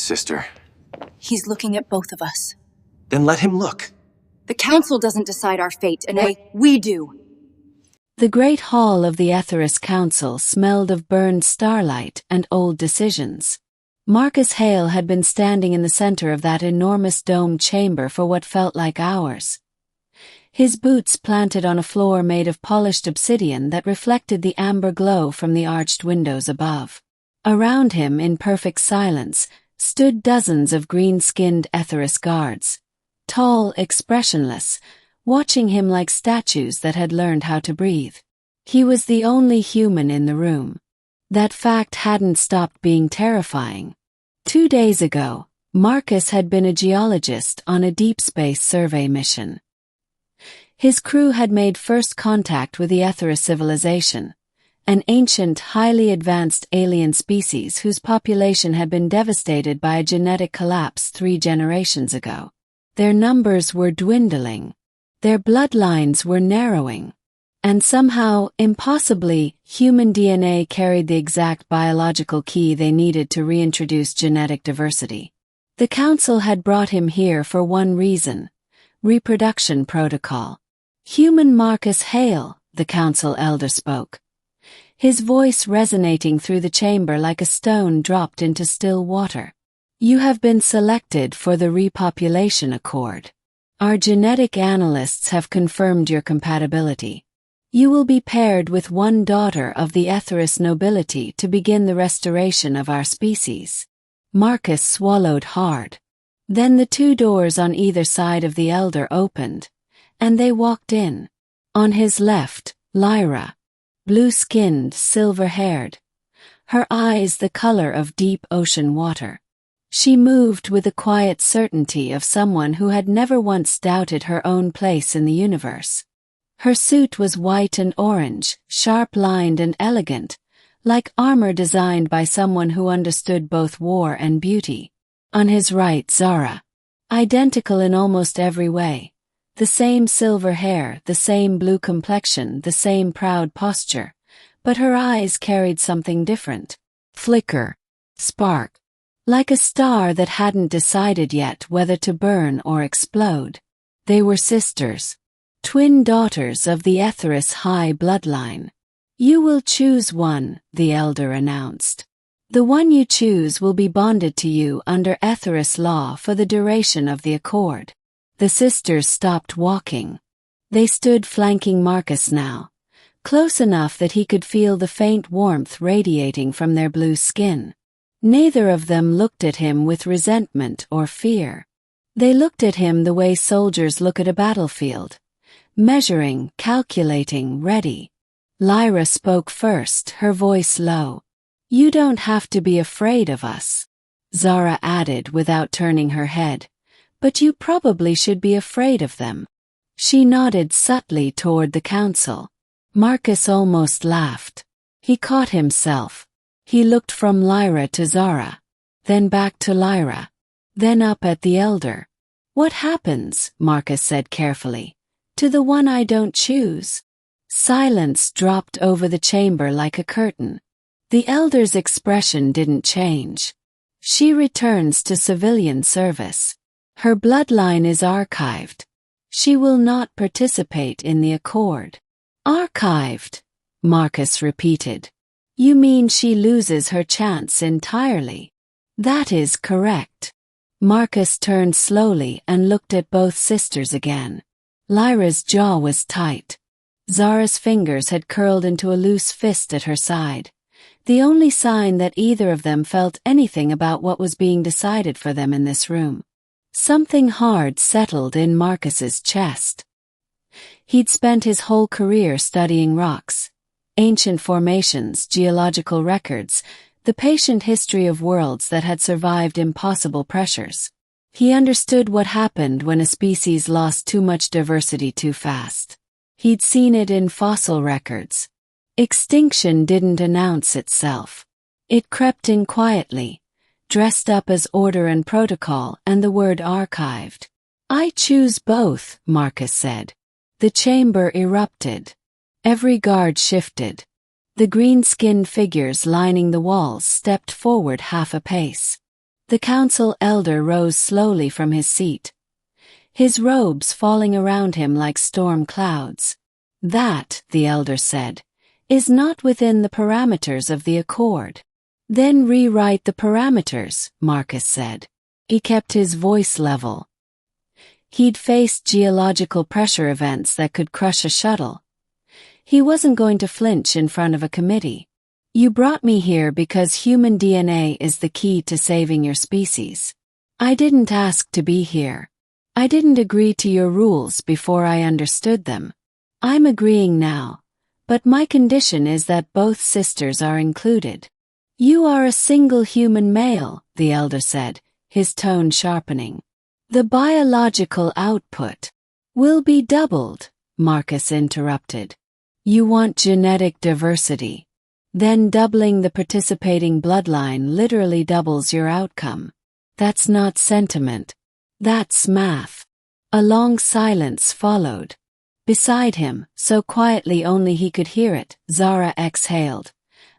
sister? He's looking at both of us. Then let him look. The Council doesn't decide our fate, and we do. The great hall of the Aetheris Council smelled of burned starlight and old decisions. Marcus Hale had been standing in the center of that enormous domed chamber for what felt like hours. His boots planted on a floor made of polished obsidian that reflected the amber glow from the arched windows above. Around him, in perfect silence, stood dozens of green-skinned Aetheris guards, tall, expressionless, watching him like statues that had learned how to breathe. He was the only human in the room. That fact hadn't stopped being terrifying. 2 days ago, Marcus had been a geologist on a deep space survey mission. His crew had made first contact with the Aetheris civilization, an ancient, highly advanced alien species whose population had been devastated by a genetic collapse 3 generations ago. Their numbers were dwindling. Their bloodlines were narrowing. And somehow, impossibly, human DNA carried the exact biological key they needed to reintroduce genetic diversity. The Council had brought him here for one reason: reproduction protocol. Human Marcus Hale, the Council elder spoke, his voice resonating through the chamber like a stone dropped into still water. You have been selected for the Repopulation Accord. Our genetic analysts have confirmed your compatibility. You will be paired with one daughter of the Aetheris nobility to begin the restoration of our species. Marcus swallowed hard. Then the 2 doors on either side of the elder opened, and they walked in. On his left, Lyra, blue-skinned, silver-haired, her eyes the color of deep ocean water. She moved with the quiet certainty of someone who had never once doubted her own place in the universe. Her suit was white and orange, sharp-lined and elegant, like armor designed by someone who understood both war and beauty. On his right, Zara, identical in almost every way. The same silver hair, the same blue complexion, the same proud posture, but her eyes carried something different. Flicker, spark, like a star that hadn't decided yet whether to burn or explode. They were sisters, twin daughters of the Aetheris high bloodline. You will choose one, the elder announced. The one you choose will be bonded to you under Aetheris law for the duration of the accord. The sisters stopped walking. They stood flanking Marcus now, close enough that he could feel the faint warmth radiating from their blue skin. Neither of them looked at him with resentment or fear. They looked at him the way soldiers look at a battlefield, measuring, calculating, ready. Lyra spoke first, her voice low. You don't have to be afraid of us, Zara added without turning her head. But you probably should be afraid of them. She nodded subtly toward the Council. Marcus almost laughed. He caught himself. He looked from Lyra to Zara, then back to Lyra, then up at the elder. What happens, Marcus said carefully, to the one I don't choose? Silence dropped over the chamber like a curtain. The elder's expression didn't change. She returns to civilian service. Her bloodline is archived. She will not participate in the accord. Archived, Marcus repeated. You mean she loses her chance entirely? That is correct. Marcus turned slowly and looked at both sisters again. Lyra's jaw was tight. Zara's fingers had curled into a loose fist at her side, the only sign that either of them felt anything about what was being decided for them in this room. Something hard settled in Marcus's chest. He'd spent his whole career studying rocks, ancient formations, geological records, the patient history of worlds that had survived impossible pressures. He understood what happened when a species lost too much diversity too fast. He'd seen it in fossil records. Extinction didn't announce itself. It crept in quietly, dressed up as order and protocol and the word archived. I choose both, Marcus said. The chamber erupted. Every guard shifted. The green-skinned figures lining the walls stepped forward half a pace. The council elder rose slowly from his seat, his robes falling around him like storm clouds. That, the elder said, is not within the parameters of the accord. Then rewrite the parameters, Marcus said. He kept his voice level. He'd faced geological pressure events that could crush a shuttle. He wasn't going to flinch in front of a committee. You brought me here because human DNA is the key to saving your species. I didn't ask to be here. I didn't agree to your rules before I understood them. I'm agreeing now, but my condition is that both sisters are included. You are a single human male, the elder said, his tone sharpening. The biological output will be doubled, Marcus interrupted. You want genetic diversity. Then doubling the participating bloodline literally doubles your outcome. That's not sentiment. That's math. A long silence followed. Beside him, so quietly only he could hear it, Zara exhaled.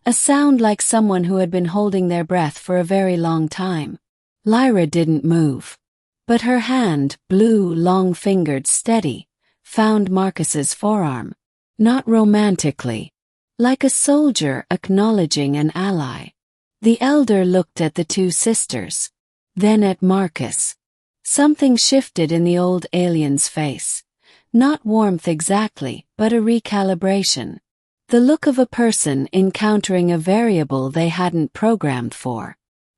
A sound like someone who had been holding their breath for a very long time. Lyra didn't move. But her hand, blue, long-fingered, steady, found Marcus's forearm. Not romantically. Like a soldier acknowledging an ally. The elder looked at the two sisters. Then at Marcus. Something shifted in the old alien's face. Not warmth exactly, but a recalibration. The look of a person encountering a variable they hadn't programmed for.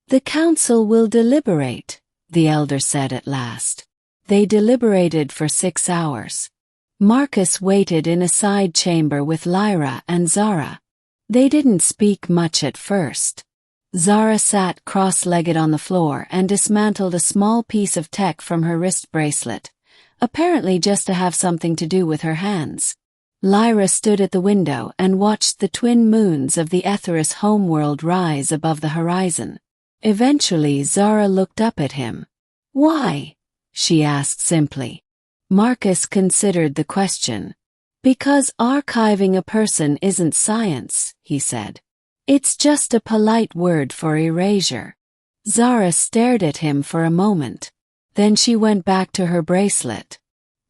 The council will deliberate, the elder said at last. They deliberated for 6 hours. Marcus waited in a side chamber with Lyra and Zara. They didn't speak much at first. Zara sat cross-legged on the floor and dismantled a small piece of tech from her wrist bracelet, apparently just to have something to do with her hands. Lyra stood at the window and watched the twin moons of the Aetheris homeworld rise above the horizon. Eventually Zara looked up at him. Why? She asked simply. Marcus considered the question. Because archiving a person isn't science, he said. It's just a polite word for erasure. Zara stared at him for a moment. Then she went back to her bracelet.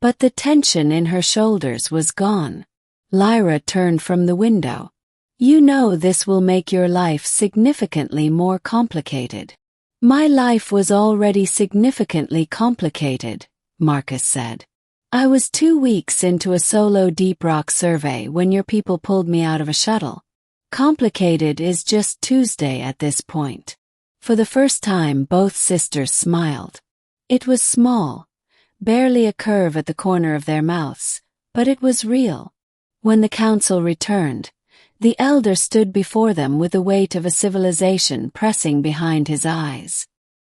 But the tension in her shoulders was gone. Lyra turned from the window. You know this will make your life significantly more complicated. My life was already significantly complicated, Marcus said. I was 2 weeks into a solo deep rock survey when your people pulled me out of a shuttle. Complicated is just Tuesday at this point. For the first time both sisters smiled. It was small, barely a curve at the corner of their mouths, but it was real. When the council returned, the elder stood before them with the weight of a civilization pressing behind his eyes.